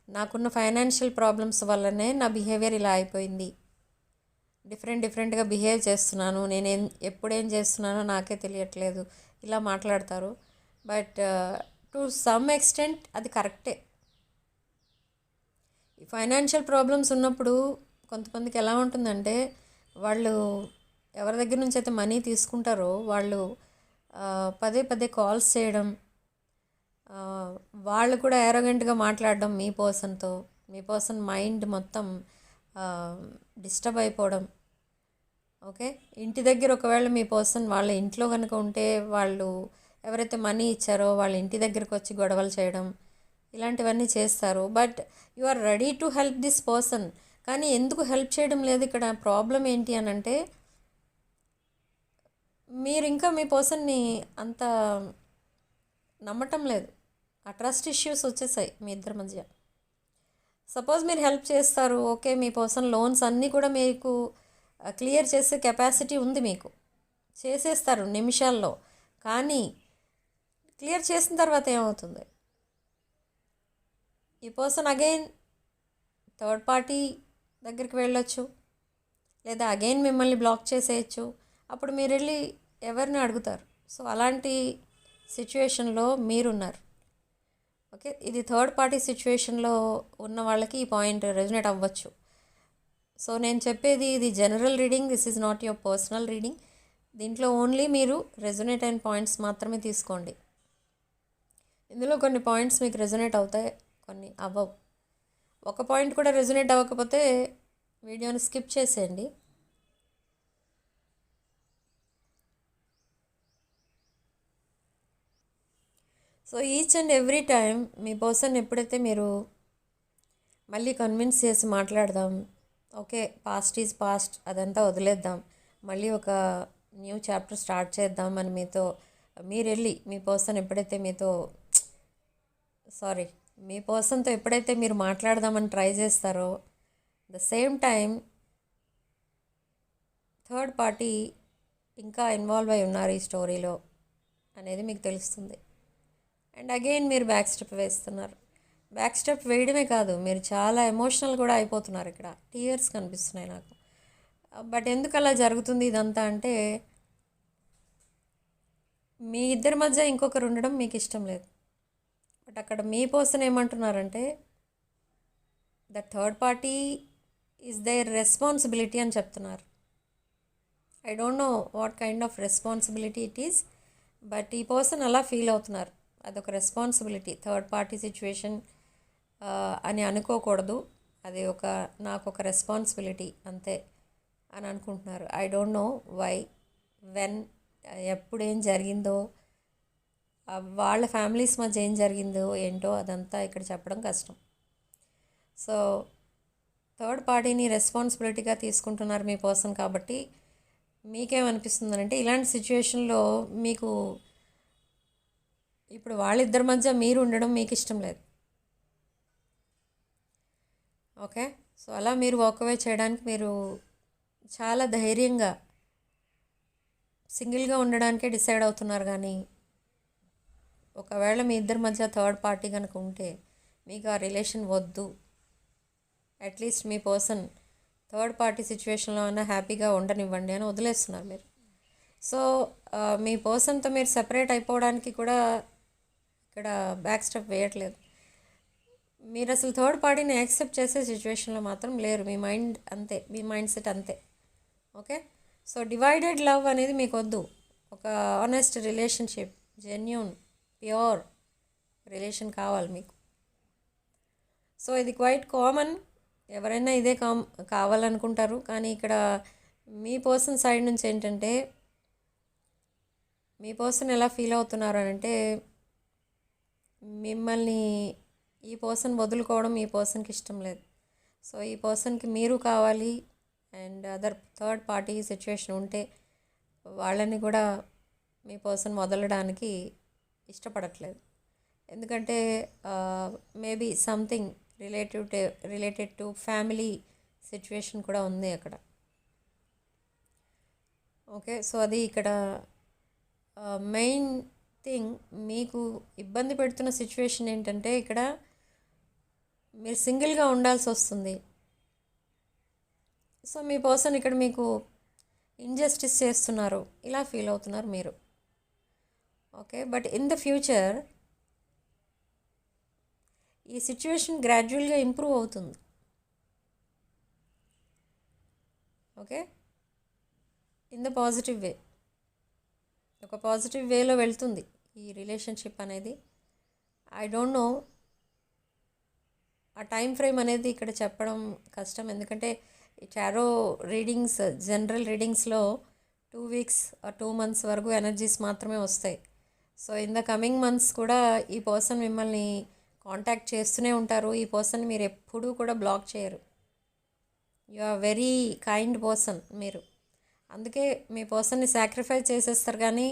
నాకున్న ఫైనాన్షియల్ ప్రాబ్లమ్స్ వల్లనే నా బిహేవియర్ ఇలా అయిపోయింది, డిఫరెంట్గా బిహేవ్ చేస్తున్నాను, ఎప్పుడేం చేస్తున్నానో నాకే తెలియట్లేదు, ఇలా మాట్లాడతారు. బట్ టు సమ్ ఎక్స్టెంట్ అది కరెక్టే. ఈ ఫైనాన్షియల్ ప్రాబ్లమ్స్ ఉన్నప్పుడు కొంతమందికి ఎలా ఉంటుందంటే వాళ్ళు ఎవరి దగ్గర నుంచి అయితే మనీ తీసుకుంటారో వాళ్ళు పదే కాల్స్ చేయడం, వాళ్ళు కూడా యారోగెంట్గా మాట్లాడడం మీ పర్సన్తో, మీ పర్సన్ మైండ్ మొత్తం డిస్టర్బ్ అయిపోవడం. ఓకే, ఇంటి దగ్గర ఒకవేళ మీ పర్సన్ వాళ్ళ ఇంట్లో కనుక ఉంటే వాళ్ళు ఎవరైతే మనీ ఇచ్చారో వాళ్ళ ఇంటి దగ్గరకు వచ్చి గొడవలు చేయడం, ఇలాంటివన్నీ చేస్తారు. But you are ready to help this person, కానీ ఎందుకు హెల్ప్ చేయడం లేదు? ఇక్కడ ప్రాబ్లం ఏంటి అని అంటే మీరు ఇంకా మీ పర్సన్ని అంత నమ్మటం లేదు. ఆ ట్రస్ట్ ఇష్యూస్ వచ్చేసాయి మీ ఇద్దరి మధ్య. సపోజ్ మీరు హెల్ప్ చేస్తారు, ఓకే, మీ పర్సన్ లోన్స్ అన్నీ కూడా మీకు క్లియర్ చేసే కెపాసిటీ ఉంది, మీకు చేసేస్తారు నిమిషాల్లో. కానీ క్లియర్ చేసిన తర్వాత ఏమవుతుంది? ఈ పర్సన్ అగైన్ థర్డ్ పార్టీ దగ్గరికి వెళ్ళొచ్చు, లేదా అగైన్ మిమ్మల్ని బ్లాక్ చేసేయచ్చు. అప్పుడు మీరు వెళ్ళి ఎవరిని అడుగుతారు? సో అలాంటి సిచ్యువేషన్లో మీరున్నారు. ఓకే, ఇది థర్డ్ పార్టీ సిచ్యువేషన్లో ఉన్న వాళ్ళకి ఈ పాయింట్ రెజొనేట్ అవ్వచ్చు. సో నేను చెప్పేది ఇది general reading, this is not your personal reading. దీంట్లో ఓన్లీ మీరు రెజొనేట్ అయిన పాయింట్స్ మాత్రమే తీసుకోండి. ఇందులో కొన్ని పాయింట్స్ మీకు రెజొనేట్ అవుతాయి, కొన్ని అవ్వవు. ఒక పాయింట్ కూడా రెజొనేట్ అవ్వకపోతే వీడియోని స్కిప్ చేసేయండి. So each and every time me person ఎప్పుడైతే మీరు మళ్ళీ కన్విన్స్ చేసి మాట్లాడదాం, ఓకే పాస్ట్ ఈజ్ పాస్ట్, అదంతా వదిలేద్దాం, మళ్ళీ ఒక న్యూ చాప్టర్ స్టార్ట్ చేద్దాం అని మీరు వెళ్ళి మీ పర్సన్ ఎప్పుడైతే మీ పర్సన్తో ఎప్పుడైతే మీరు మాట్లాడదామని ట్రై చేస్తారో the same time third party ఇంకా ఇన్వాల్వ్ అయి ఉన్నారు ఈ స్టోరీలో అనేది మీకు తెలుస్తుంది. అండ్ అగైన్ మీరు బ్యాక్ స్టెప్ వేస్తున్నారు. బ్యాక్ స్టెప్ వేయడమే కాదు, మీరు చాలా ఎమోషనల్ కూడా అయిపోతున్నారు. ఇక్కడ టీయర్స్ కనిపిస్తున్నాయి నాకు. బట్ ఎందుకు అలా జరుగుతుంది ఇదంతా అంటే మీ ఇద్దరి మధ్య ఇంకొకరు ఉండడం మీకు ఇష్టం లేదు. బట్ అక్కడ మీ పర్సన్ ఏమంటున్నారంటే the third party is there responsibility అని చెప్తున్నారు. I don't know what kind of responsibility it is, but ఈ పర్సన్ అలా ఫీల్ అవుతున్నారు. అదొక రెస్పాన్సిబిలిటీ. థర్డ్ పార్టీ సిచ్యువేషన్ అని అనుకోకూడదు. అది నాకు ఒక రెస్పాన్సిబిలిటీ అంతే అని అనుకుంటున్నారు. I don't know why, when, ఎప్పుడు ఏం జరిగిందో, వాళ్ళ ఫ్యామిలీస్ మధ్య ఏం జరిగిందో ఏంటో అదంతా ఇక్కడ చెప్పడం కష్టం. సో థర్డ్ పార్టీని రెస్పాన్సిబిలిటీగా తీసుకుంటున్నారు మీ పర్సన్. కాబట్టి మీకేమనిపిస్తుందంటే ఇలాంటి సిచ్యువేషన్లో మీకు ఇప్పుడు వాళ్ళిద్దరి మధ్య మీరు ఉండడం మీకు ఇష్టం లేదు. ఓకే, సో అలా మీరు వాకవే చేయడానికి మీరు చాలా ధైర్యంగా సింగిల్గా ఉండడానికే డిసైడ్ అవుతున్నారు. కానీ ఒకవేళ మీ ఇద్దరి మధ్య థర్డ్ పార్టీ కనుక ఉంటే మీకు ఆ రిలేషన్ వద్దు, అట్లీస్ట్ మీ పర్సన్ థర్డ్ పార్టీ సిచ్యువేషన్లో అయినా హ్యాపీగా ఉండనివ్వండి అని వదిలేస్తున్నారు మీరు. సో మీ పర్సన్తో మీరు సెపరేట్ అయిపోవడానికి కూడా ఇక్కడ బ్యాక్ స్టెప్ వేయట్లేదు. మీరు అసలు థర్డ్ పార్టీని యాక్సెప్ట్ చేసే సిచ్యువేషన్లో మాత్రం లేరు. మీ మైండ్ అంతే, మీ మైండ్ సెట్ అంతే. ఓకే, సో డివైడెడ్ లవ్ అనేది మీకు వద్దు. ఒక honest relationship, genuine, pure relation కావాలి మీకు. సో ఇది క్వైట్ కామన్, ఎవరైనా ఇదే కావాలనుకుంటారు. కానీ ఇక్కడ మీ పర్సన్ సైడ్ నుంచి ఏంటంటే మీ పర్సన్ ఎలా ఫీల్ అవుతున్నారు అని అంటే మిమ్మల్ని ఈ పర్సన్ వదులుకోవడం ఈ పర్సన్కి ఇష్టం లేదు. సో ఈ పర్సన్కి మీరు కావాలి. And other third party situation ఉంటే వాళ్ళని కూడా మీ పర్సన్ వదలడానికి ఇష్టపడట్లేదు. ఎందుకంటే maybe something related to family situation కూడా ఉంది అక్కడ. ఓకే, సో అది ఇక్కడ మెయిన్ థింగ్. మీకు ఇబ్బంది పెడుతున్న సిచ్యువేషన్ ఏంటంటే ఇక్కడ మీరు సింగిల్గా ఉండాల్సి వస్తుంది. సో మీ పర్సన్ ఇక్కడ మీకు ఇంజస్టిస్ చేస్తున్నారు, ఇలా ఫీల్ అవుతున్నారు మీరు. Okay, but in the future ఈ సిచ్యువేషన్ గ్రాడ్యువల్గా ఇంప్రూవ్ అవుతుంది. Okay, in the positive way, ఒక పాజిటివ్ వేలో వెళ్తుంది ఈ రిలేషన్షిప్ అనేది. ఐ డోంట్ నో ఆ టైం ఫ్రేమ్ అనేది ఇక్కడ చెప్పడం కష్టం. ఎందుకంటే ఈ టారో రీడింగ్స్, జనరల్ రీడింగ్స్లో 2 వీక్స్ 2 months వరకు ఎనర్జీస్ మాత్రమే వస్తాయి. So in the coming months కూడా ఈ పర్సన్ మిమ్మల్ని కాంటాక్ట్ చేస్తూనే ఉంటారు. ఈ పర్సన్ మీరు ఎప్పుడూ కూడా బ్లాక్ చేయరు. You are very kind person మీరు. అందుకే మీ పర్సన్ని సాక్రిఫైస్ చేసేస్తారు కానీ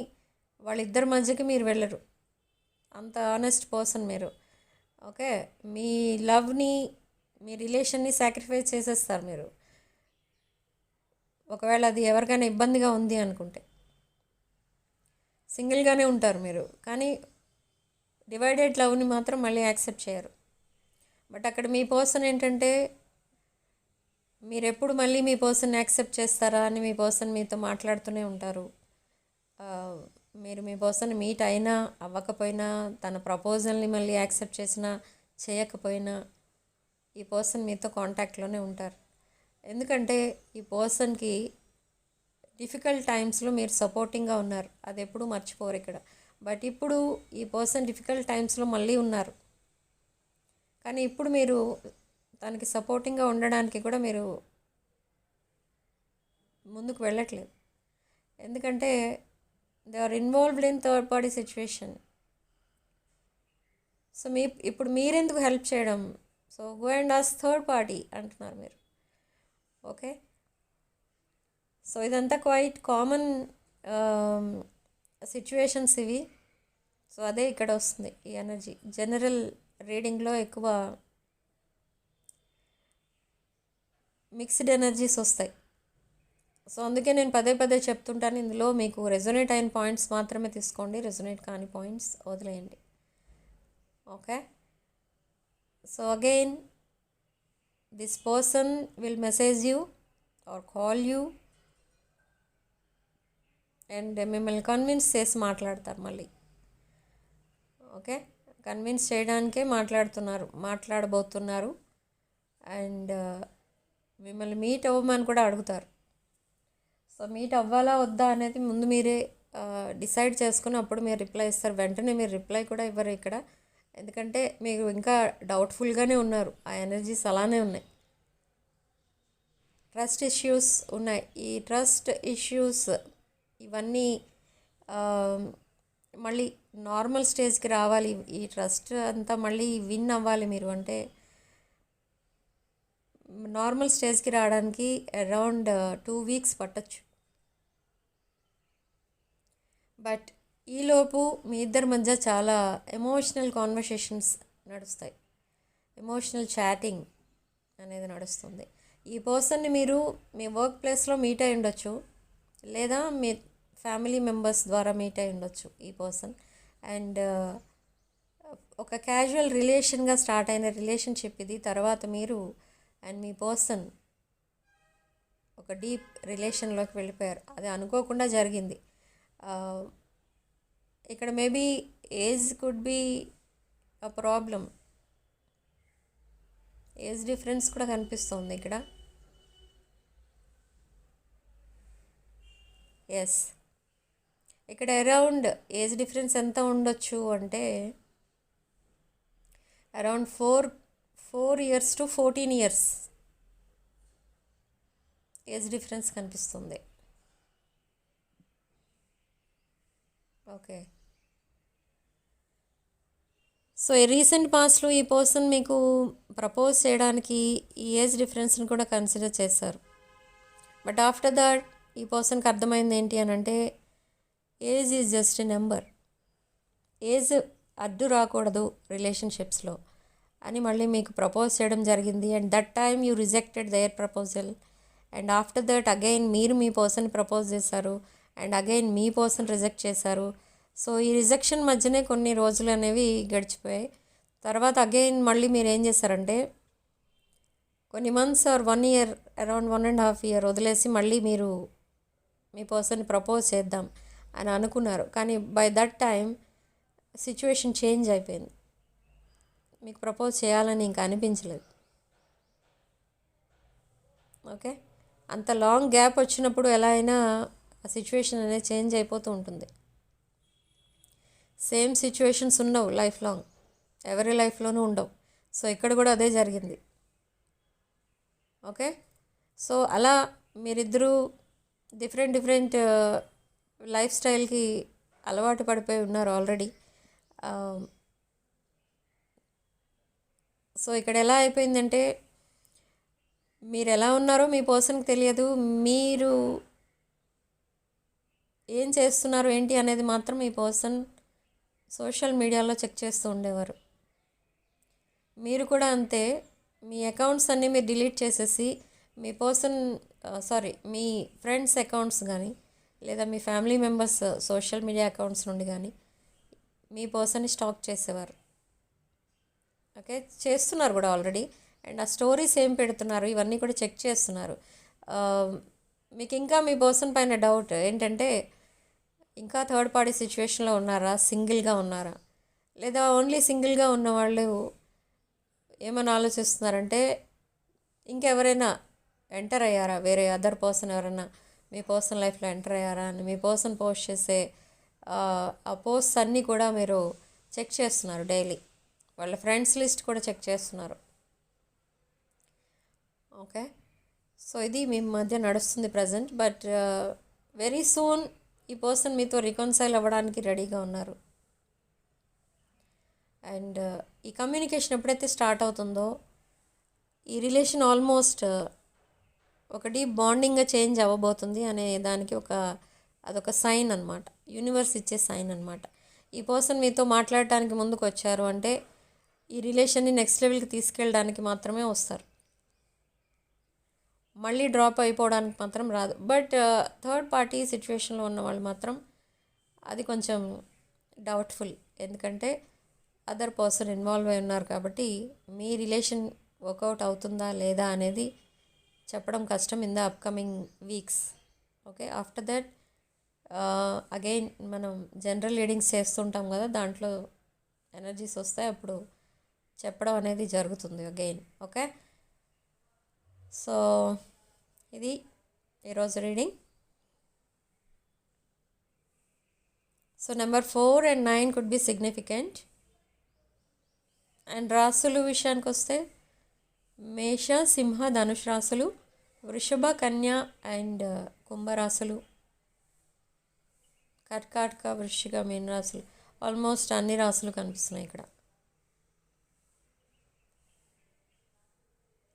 వాళ్ళిద్దరి మధ్యకి మీరు వెళ్ళరు. అంత ఆనెస్ట్ పర్సన్ మీరు. ఓకే, మీ లవ్ని, మీ రిలేషన్ని సాక్రిఫైస్ చేసేస్తారు మీరు, ఒకవేళ అది ఎవరికైనా ఇబ్బందిగా ఉంది అనుకుంటే. సింగిల్గానే ఉంటారు మీరు, కానీ డివైడెడ్ లవ్ని మాత్రం మళ్ళీ యాక్సెప్ట్ చేయరు. బట్ అక్కడ మీ పర్సన్ ఏంటంటే మీరు ఎప్పుడు మళ్ళీ మీ పర్సన్ యాక్సెప్ట్ చేస్తారా అని మీ పర్సన్ మీతో మాట్లాడుతూనే ఉంటారు. మీరు మీ పర్సన్ మీట్ అయినా అవ్వకపోయినా, తన ప్రపోజల్ని మళ్ళీ యాక్సెప్ట్ చేసినా చేయకపోయినా ఈ పర్సన్ మీతో కాంటాక్ట్లోనే ఉంటారు. ఎందుకంటే ఈ పర్సన్కి డిఫికల్ట్ టైమ్స్లో మీరు సపోర్టింగ్గా ఉన్నారు, అది ఎప్పుడూ మర్చిపోరు ఇక్కడ. బట్ ఇప్పుడు ఈ పర్సన్ డిఫికల్ట్ టైమ్స్లో మళ్ళీ ఉన్నారు, కానీ ఇప్పుడు మీరు తనకి సపోర్టింగ్గా ఉండడానికి కూడా మీరు ముందుకు వెళ్ళట్లేదు. ఎందుకంటే they are involved in third party situation. So ఇప్పుడు మీరెందుకు హెల్ప్ చేయడం? So go and ask third party అంటున్నారు మీరు. ఓకే, సో ఇదంతా క్వైట్ కామన్ సిచ్యువేషన్స్ ఇవి. సో అదే ఇక్కడ వస్తుంది ఈ ఎనర్జీ. జనరల్ రీడింగ్లో ఎక్కువ మిక్స్డ్ ఎనర్జీస్ వస్తాయి. సో అందుకే నేను పదే పదే చెప్తుంటాను, ఇందులో మీకు రెజొనేట్ అయిన పాయింట్స్ మాత్రమే తీసుకోండి, రెజొనేట్ కాని పాయింట్స్ వదిలేయండి. Okay, so again this person will message you or call you and మిమ్మల్ని కన్విన్స్ చేసి మాట్లాడతారు మళ్ళీ. ఓకే, కన్విన్స్ చేయడానికే మాట్లాడబోతున్నారు. అండ్ మిమ్మల్ని మీట్ అవ్వమని కూడా అడుగుతారు. సో మీట్ అవ్వాలా వద్దా అనేది ముందు మీరే డిసైడ్ చేసుకుని అప్పుడు మీరు రిప్లై ఇస్తారు. వెంటనే మీరు రిప్లై కూడా ఇవ్వరు ఇక్కడ. ఎందుకంటే మీరు ఇంకా డౌట్ఫుల్గానే ఉన్నారు, ఆ ఎనర్జీస్ అలానే ఉన్నాయి. ట్రస్ట్ ఇష్యూస్ ఉన్నాయి. ఈ ట్రస్ట్ ఇష్యూస్ ఇవన్నీ ఆ, మళ్ళీ నార్మల్ స్టేజ్కి రావాలి. ఈ ట్రస్ట్ అంతా మళ్ళీ విన్ అవ్వాలి మీరు, అంటే నార్మల్ స్టేజ్కి రావడానికి అరౌండ్ 2 వీక్స్ పట్టచ్చు. బట్ ఈలోపు మీ ఇద్దరి మధ్య చాలా ఎమోషనల్ కాన్వర్సేషన్స్ నడుస్తాయి, ఎమోషనల్ చాటింగ్ అనేది నడుస్తుంది. ఈ పర్సన్ని మీరు మీ వర్క్ ప్లేస్లో మీట్ అయి ఉండొచ్చు, లేదా మీ ఫ్యామిలీ మెంబర్స్ ద్వారా మీట్ అయి ఉండొచ్చు ఈ పర్సన్. అండ్ ఒక క్యాజువల్ రిలేషన్గా స్టార్ట్ అయిన రిలేషన్షిప్ ఇది. తర్వాత మీరు అండ్ మీ పర్సన్ ఒక డీప్ రిలేషన్లోకి వెళ్ళిపోయారు. అది అనుకోకుండా జరిగింది. ఇక్కడ maybe age could be a problem. Age difference కూడా కనిపిస్తుంది ఇక్కడ. ఎస్, ఇక్కడ అరౌండ్ ఏజ్ డిఫరెన్స్ ఎంత ఉండొచ్చు అంటే around 4 years to 14 years age difference కనిపిస్తుంది. ఓకే, సో ఈ రీసెంట్ పాస్ట్లో ఈ పర్సన్ మీకు ప్రపోజ్ చేయడానికి ఈ ఏజ్ డిఫరెన్స్ని కూడా కన్సిడర్ చేశారు. బట్ ఆఫ్టర్ దట్ ఈ పర్సన్కి అర్థమైంది ఏంటి అని అంటే, age is just a number. Age అడ్డు రాకూడదు రిలేషన్షిప్స్లో అని మళ్ళీ మీకు ప్రపోజ్ చేయడం జరిగింది. And that time you rejected their proposal. And after that again మీరు మీ పర్సన్ ప్రపోజ్ చేశారు, అండ్ అగైన్ మీ పర్సన్ రిజెక్ట్ చేశారు. సో ఈ రిజెక్షన్ మధ్యనే కొన్ని రోజులు అనేవి గడిచిపోయాయి. తర్వాత అగైన్ మళ్ళీ మీరు ఏం చేశారంటే, కొన్ని months or 1 year, around 1.5 year వదిలేసి మళ్ళీ మీరు మీ పర్సన్ ప్రపోజ్ చేద్దాం అని అనుకున్నారు. కానీ by that time situation change అయిపోయింది. మీకు ప్రపోజ్ చేయాలని ఇంకా అనిపించలేదు. ఓకే, అంత లాంగ్ గ్యాప్ వచ్చినప్పుడు ఎలా అయినా ఆ సిచ్యువేషన్ అనేది చేంజ్ అయిపోతూ ఉంటుంది. సేమ్ సిచ్యువేషన్స్ ఉండవు లైఫ్ లాంగ్, ఎవరి లైఫ్లోనూ ఉండవు. సో ఇక్కడ కూడా అదే జరిగింది. ఓకే, సో అలా మీరిద్దరూ డిఫరెంట్ లైఫ్ స్టైల్కి అలవాటు పడిపోయి ఉన్నారు ఆల్రెడీ. సో ఇక్కడ ఎలా అయిపోయిందంటే, మీరు ఎలా ఉన్నారో మీ పర్సన్కి తెలియదు, మీరు ఏం చేస్తున్నారు ఏంటి అనేది మాత్రం మీ పర్సన్ సోషల్ మీడియాలో చెక్ చేస్తూ ఉండేవారు. మీరు కూడా అంతే, మీ అకౌంట్స్ అన్నీ మీరు డిలీట్ చేసేసి మీ పర్సన్ మీ ఫ్రెండ్స్ అకౌంట్స్ కానీ లేదా మీ family members social media accounts నుండి కానీ మీ పర్సన్ని స్టాక్ చేసేవారు. ఓకే, చేస్తున్నారు కూడా ఆల్రెడీ. అండ్ ఆ స్టోరీస్ ఏం పెడుతున్నారు ఇవన్నీ కూడా చెక్ చేస్తున్నారు. మీకు ఇంకా మీ పర్సన్ పైన డౌట్ ఏంటంటే, ఇంకా థర్డ్ పార్టీ సిచ్యువేషన్లో ఉన్నారా, సింగిల్గా ఉన్నారా, లేదా ఓన్లీ సింగిల్గా ఉన్నవాళ్ళు ఏమైనా ఆలోచిస్తున్నారంటే, ఇంకెవరైనా ఎంటర్ అయ్యారా, వేరే అదర్ పర్సన్ ఎవరైనా మీ పర్సన్ లైఫ్లో ఎంటర్ అయ్యారా అని మీ పర్సన్ పోస్ట్ చేసే ఆ పోస్ట్స్ అన్నీ కూడా మీరు చెక్ చేస్తున్నారు డైలీ. వాళ్ళ ఫ్రెండ్స్ లిస్ట్ కూడా చెక్ చేస్తున్నారు. ఓకే, సో ఇది మీ మధ్య నడుస్తుంది ప్రజెంట్. బట్ వెరీ సూన్ ఈ పర్సన్ మీతో రికన్సైల్ అవ్వడానికి రెడీగా ఉన్నారు. అండ్ ఈ కమ్యూనికేషన్ ఎప్పుడైతే స్టార్ట్ అవుతుందో ఈ రిలేషన్ ఆల్మోస్ట్ ఒక డీప్ బాండింగ్గా చేంజ్ అవ్వబోతుంది అనే దానికి అదొక సైన్ అనమాట, యూనివర్స్ ఇచ్చే సైన్ అనమాట. ఈ పర్సన్ మీతో మాట్లాడటానికి ముందుకు వచ్చారు అంటే ఈ రిలేషన్ని నెక్స్ట్ లెవెల్కి తీసుకెళ్ళడానికి మాత్రమే వస్తారు, మళ్ళీ డ్రాప్ అయిపోవడానికి మాత్రం రాదు. బట్ థర్డ్ పార్టీ సిచ్యువేషన్లో ఉన్న వాళ్ళు మాత్రం అది కొంచెం డౌట్ఫుల్, ఎందుకంటే అదర్ పర్సన్ ఇన్వాల్వ్ అయి ఉన్నారు కాబట్టి మీ రిలేషన్ వర్కౌట్ అవుతుందా లేదా అనేది చెప్పడం కష్టం in the upcoming weeks. Okay, after that again మనం జనరల్ రీడింగ్స్ చేస్తుంటాం కదా, దాంట్లో ఎనర్జీస్ వస్తాయి, అప్పుడు చెప్పడం అనేది జరుగుతుంది అగైన్. ఓకే, సో ఇది ఈరోజు reading. So number 4 and 9 could be significant. And రాసులు విషయానికి వస్తే మేష, సింహ, ధనుష్ రాసులు, వృషభ, కన్య అండ్ కుంభరాశులు, కర్కాటక, వృశ్చిక, మీన రాశులు. ఆల్మోస్ట్ అన్ని రాశులు కనిపిస్తున్నాయి ఇక్కడ.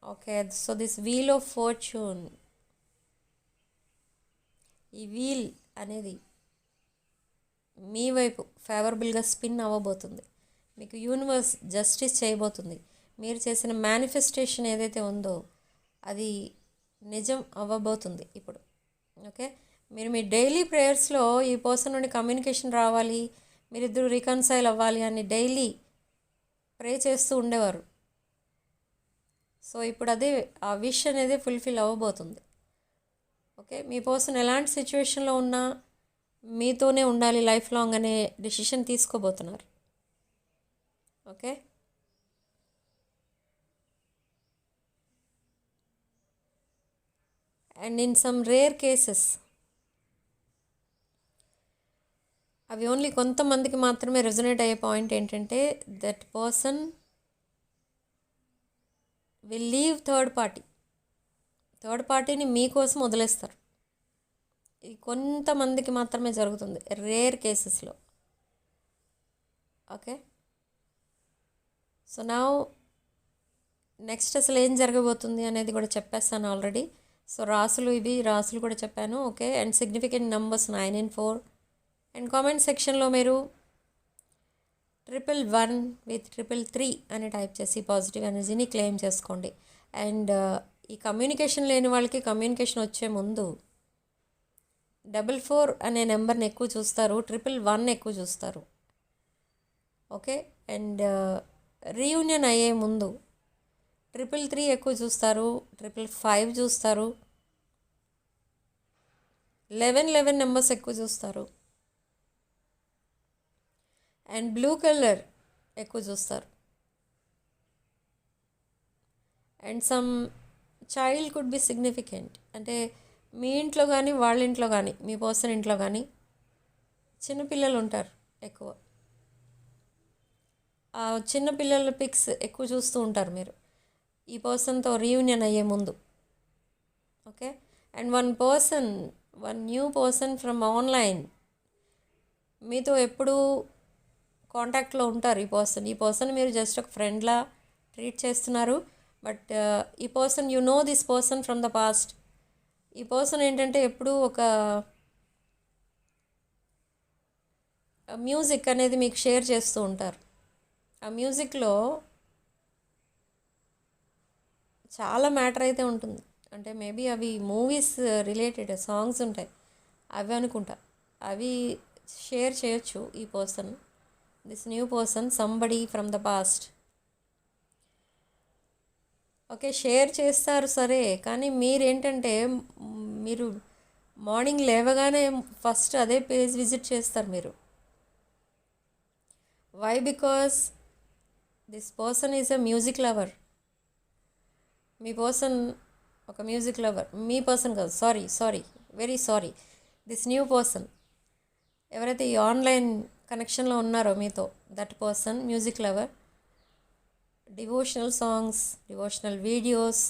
Okay, so this wheel of fortune, ఈ వీల్ అనేది మీ వైపు ఫేవరబుల్గా స్పిన్ అవ్వబోతుంది. మీకు యూనివర్స్ జస్టిస్ చేయబోతుంది. మీరు చేసిన మేనిఫెస్టేషన్ ఏదైతే ఉందో అది నిజం అవ్వబోతుంది ఇప్పుడు. ఓకే, మీరు మీ డైలీ ప్రేయర్స్లో ఈ పర్సన్ నుండి కమ్యూనికేషన్ రావాలి, మీరిద్దరు రికన్సైల్ అవ్వాలి అని డైలీ ప్రే చేస్తూ ఉండేవారు. సో ఇప్పుడు అదే ఆ విష్ అనేది ఫుల్ఫిల్ అవ్వబోతుంది. ఓకే, మీ పర్సన్ ఎలాంటి సిచ్యువేషన్లో ఉన్నా మీతోనే ఉండాలి లైఫ్ లాంగ్ అనే డెసిషన్ తీసుకోబోతున్నారు. Okay, and in some rare cases, అవి ఓన్లీ కొంతమందికి మాత్రమే రెజొనేట్ అయ్యే పాయింట్ ఏంటంటే that person will leave third పార్టీని మీకోసం వదిలేస్తారు. ఇది కొంతమందికి మాత్రమే జరుగుతుంది, రేర్ కేసెస్లో. ఓకే, సో నా నెక్స్ట్ అసలు ఏం జరగబోతుంది అనేది కూడా చెప్పేస్తాను ఆల్రెడీ. సో రాసులు ఇవి, రాసులు కూడా చెప్పాను. Okay, and significant numbers 9 and 4. And comment సెక్షన్లో మీరు 111 with 333 అని టైప్ చేసి పాజిటివ్ ఎనర్జీని క్లెయిమ్ చేసుకోండి. అండ్ ఈ కమ్యూనికేషన్ లేని వాళ్ళకి కమ్యూనికేషన్ వచ్చే ముందు 44 అనే నెంబర్ని ఎక్కువ చూస్తారు, 111 ఎక్కువ చూస్తారు. ఓకే, అండ్ రీయూనియన్ అయ్యే ముందు 333 ఎక్కువ చూస్తారు, 555 చూస్తారు, 1111 నెంబర్స్ ఎక్కువ చూస్తారు, అండ్ బ్లూ కలర్ ఎక్కువ చూస్తారు. And some child could be significant, అంటే మీ ఇంట్లో కానీ వాళ్ళ ఇంట్లో కానీ మీ పర్సన్ ఇంట్లో కానీ చిన్నపిల్లలు ఉంటారు ఎక్కువ. ఆ చిన్నపిల్లల పిక్స్ ఎక్కువ చూస్తూ ఉంటారు మీరు ఈ పర్సన్తో రీయూనియన్ అయ్యే ముందు. Okay, and one new person from online మీతో ఎప్పుడూ కాంటాక్ట్లో ఉంటారు. ఈ పర్సన్ మీరు జస్ట్ ఒక ఫ్రెండ్లా ట్రీట్ చేస్తున్నారు, బట్ ఈ person you know this person from the past. ఈ పర్సన్ ఏంటంటే ఎప్పుడూ ఒక మ్యూజిక్ అనేది మీకు షేర్ చేస్తూ ఉంటారు. ఆ మ్యూజిక్లో చాలా మ్యాటర్ అయితే ఉంటుంది, అంటే మేబీ అవి మూవీస్ రిలేటెడ్ సాంగ్స్ ఉంటాయి, అవి అనుకుంటా. అవి షేర్ చేయొచ్చు ఈ person, this new person, somebody from the past. Okay, share చేస్తారు సరే, కానీ మీరేంటంటే మీరు మార్నింగ్ లేవగానే ఫస్ట్ అదే పేజ్ విజిట్ చేస్తారు మీరు. Why? Because this person is a music lover. మీ పర్సన్ ఒక మ్యూజిక్ లవర్. మీ పర్సన్ కాదు, sorry, very sorry. This new person ఎవరైతే ఈ ఆన్లైన్ కనెక్షన్లో ఉన్నారో మీతో, that person music lover. Devotional songs, devotional videos,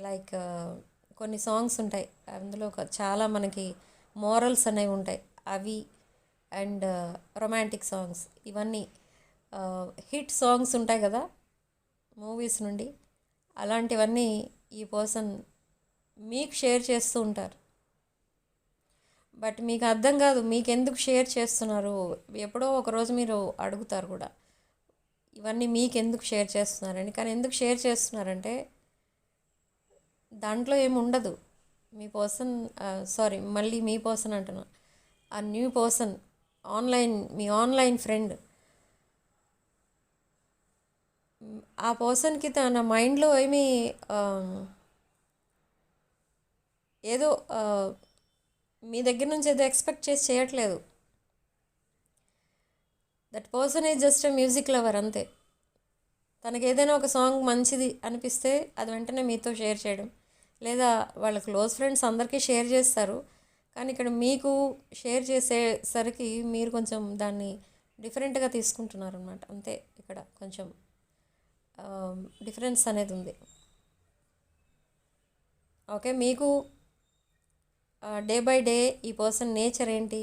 like కొన్ని సాంగ్స్ ఉంటాయి, అందులో చాలా మనకి మోరల్స్ అనేవి ఉంటాయి, అవి. అండ్ రొమాంటిక్ సాంగ్స్, ఇవన్నీ హిట్ సాంగ్స్ ఉంటాయి కదా మూవీస్ నుండి, అలాంటివన్నీ ఈ పర్సన్ మీకు షేర్ చేస్తూ ఉంటారు. బట్ మీకు అర్థం కాదు మీకు ఎందుకు షేర్ చేస్తున్నారు. ఎప్పుడో ఒకరోజు మీరు అడుగుతారు కూడా, ఇవన్నీ మీకు ఎందుకు షేర్ చేస్తున్నారని. కానీ ఎందుకు షేర్ చేస్తున్నారంటే దాంట్లో ఏమి ఉండదు. మీ పర్సన్ మళ్ళీ మీ పర్సన్ అంటున్నా, ఆ న్యూ పర్సన్ మీ ఆన్లైన్ ఫ్రెండ్, ఆ పర్సన్కి తన మైండ్లో ఏమీ ఏదో మీ దగ్గర నుంచి ఏదో ఎక్స్పెక్ట్ చేసి చేయట్లేదు. That person is just a music lover, అంతే. తనకి ఏదైనా ఒక సాంగ్ మంచిది అనిపిస్తే అది వెంటనే మీతో షేర్ చేయడం, లేదా వాళ్ళ క్లోజ్ ఫ్రెండ్స్ అందరికీ షేర్ చేస్తారు. కానీ ఇక్కడ మీకు షేర్ చేసేసరికి మీరు కొంచెం దాన్ని డిఫరెంట్గా తీసుకుంటున్నారు అనమాట. అంతే ఇక్కడ కొంచెం డిఫరెన్స్ అనేది ఉంది. ఓకే, మీకు డే బై డే ఈ పర్సన్ నేచర్ ఏంటి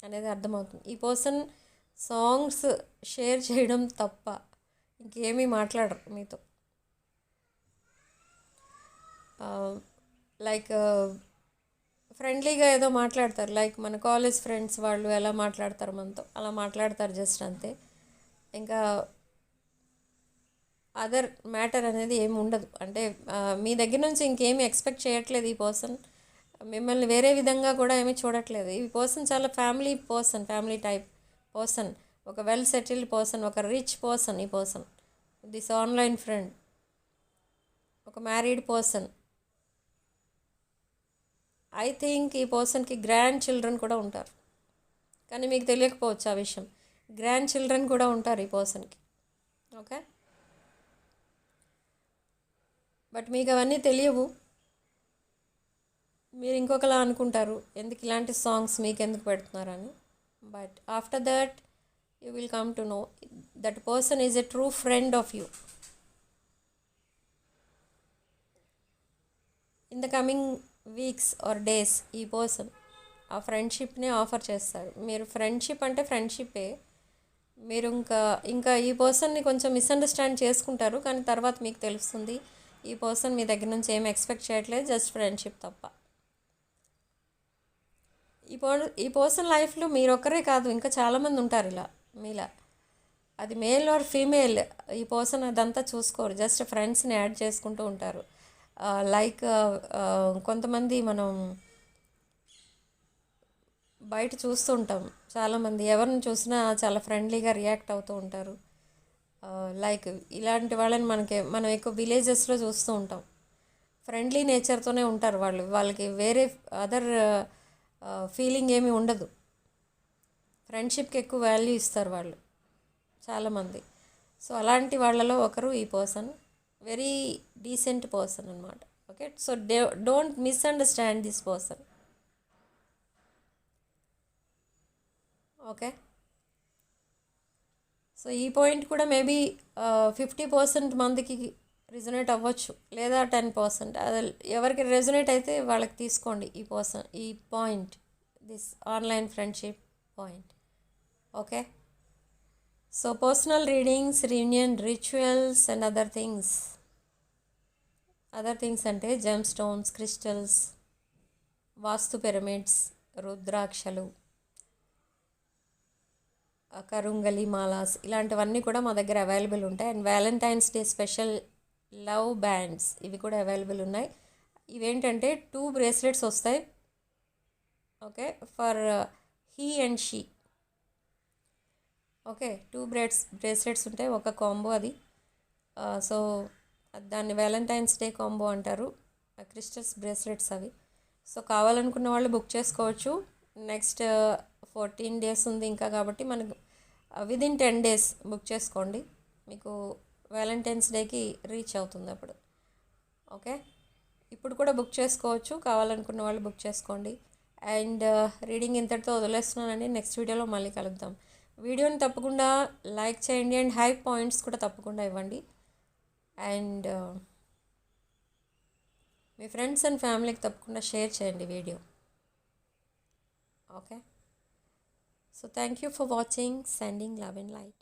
అనేది అర్థమవుతుంది. ఈ పర్సన్ సాంగ్స్ షేర్ చేయడం తప్ప ఇంకేమీ మాట్లాడరు మీతో. లైక్ ఫ్రెండ్లీగా ఏదో మాట్లాడతారు, లైక్ మన కాలేజ్ ఫ్రెండ్స్ వాళ్ళు ఎలా మాట్లాడతారు మనతో అలా మాట్లాడతారు జస్ట్ అంతే. ఇంకా అదర్ మ్యాటర్ అనేది ఏమి ఉండదు. అంటే మీ దగ్గర నుంచి ఇంకేమీ ఎక్స్పెక్ట్ చేయట్లేదు ఈ పర్సన్. మిమ్మల్ని వేరే విధంగా కూడా ఏమీ చూడట్లేదు. ఈ పర్సన్ చాలా ఫ్యామిలీ టైప్ పర్సన్, ఒక వెల్ సెటిల్డ్ పర్సన్, ఒక రిచ్ పర్సన్. ఈ పర్సన్ దిస్ ఆన్లైన్ ఫ్రెండ్ ఒక మ్యారీడ్ పర్సన్. ఐ థింక్ ఈ పర్సన్కి గ్రాండ్ చిల్డ్రన్ కూడా ఉంటారు, కానీ మీకు తెలియకపోవచ్చు ఆ విషయం. గ్రాండ్ చిల్డ్రన్ కూడా ఉంటారు ఈ పర్సన్కి. ఓకే, బట్ మీకు అవన్నీ తెలియవు. మీరు ఇంకొకలా అనుకుంటారు, ఎందుకు ఇలాంటి సాంగ్స్ మీకు ఎందుకు పెడుతున్నారని. But after that you will come to know that person is a true friend of you. In the coming weeks or days ఈ పర్సన్ ఆ ఫ్రెండ్షిప్ని ఆఫర్ చేస్తారు. మీరు ఫ్రెండ్షిప్ అంటే ఫ్రెండ్షిప్పే. మీరు ఇంకా ఈ పర్సన్ని కొంచెం మిస్అండర్స్టాండ్ చేసుకుంటారు, కానీ తర్వాత మీకు తెలుస్తుంది ఈ పర్సన్ మీ దగ్గర నుంచి ఏమి ఎక్స్పెక్ట్ చేయట్లేదు, జస్ట్ ఫ్రెండ్షిప్ తప్ప. ఈ పర్సన్ లైఫ్లో మీరు ఒక్కరే కాదు, ఇంకా చాలామంది ఉంటారు ఇలా మీలా. అది మేల్ ఆర్ ఫీమేల్, ఈ పర్సన్ అదంతా చూసుకోరు, జస్ట్ ఫ్రెండ్స్ని యాడ్ చేసుకుంటూ ఉంటారు. లైక్ కొంతమంది మనం బయట చూస్తూ ఉంటాం, చాలామంది ఎవరిని చూసినా చాలా ఫ్రెండ్లీగా రియాక్ట్ అవుతూ ఉంటారు. లైక్ ఇలాంటి వాళ్ళని మనం ఎక్కువ విలేజెస్లో చూస్తూ ఉంటాం. ఫ్రెండ్లీ నేచర్తోనే ఉంటారు వాళ్ళకి వేరే అదర్ ఫీలింగ్ ఏమీ ఉండదు. ఫ్రెండ్షిప్కి ఎక్కువ వాల్యూ ఇస్తారు వాళ్ళు చాలామంది. సో అలాంటి వాళ్ళలో ఒకరు ఈ పర్సన్. వెరీ డీసెంట్ పర్సన్ అనమాట. Okay, so don't misunderstand this person. Okay, so ఈ పాయింట్ కూడా మేబీ 50% మందికి రెజొనేట్ అవ్వచ్చు, లేదా 10%. అది ఎవరికి రెజొనేట్ అయితే వాళ్ళకి తీసుకోండి ఈ point, this online friendship point. Okay, so personal readings, reunion rituals and other things అంటే జెమ్ స్టోన్స్, క్రిస్టల్స్, వాస్తు పిరమిడ్స్, రుద్రాక్షలు, కరుంగలి మాలాస్, ఇలాంటివన్నీ కూడా మా దగ్గర అవైలబుల్ ఉంటాయి. And Valentine's day special love bands ఇవి కూడా అవైలబుల్ ఉన్నాయి. ఇవేంటంటే 2 బ్రేస్లెట్స్ వస్తాయి. Okay, for he and she. Okay, 2 bracelets ఉంటాయి, ఒక కాంబో అది. సో దాన్ని వ్యాలంటైన్స్ డే కాంబో అంటారు, క్రిస్టల్స్ బ్రేస్లెట్స్ అవి. సో కావాలనుకున్న వాళ్ళు బుక్ చేసుకోవచ్చు. నెక్స్ట్ 14 days ఉంది ఇంకా, కాబట్టి మనకు విదిన్ 10 days బుక్ చేసుకోండి, మీకు వ్యాలంటైన్స్ డేకి రీచ్ అవుతుంది అప్పుడు. ఓకే, ఇప్పుడు కూడా బుక్ చేసుకోవచ్చు, కావాలనుకున్న వాళ్ళు బుక్ చేసుకోండి. అండ్ రీడింగ్ ఇంతటితో వదిలేస్తున్నానండి. నెక్స్ట్ వీడియోలో మళ్ళీ కలుద్దాం. వీడియోని తప్పకుండా లైక్ చేయండి అండ్ హై పాయింట్స్ కూడా తప్పకుండా ఇవ్వండి. అండ్ మీ ఫ్రెండ్స్ అండ్ ఫ్యామిలీకి తప్పకుండా షేర్ చేయండి video. Okay, so thank you for watching. Sending love and light.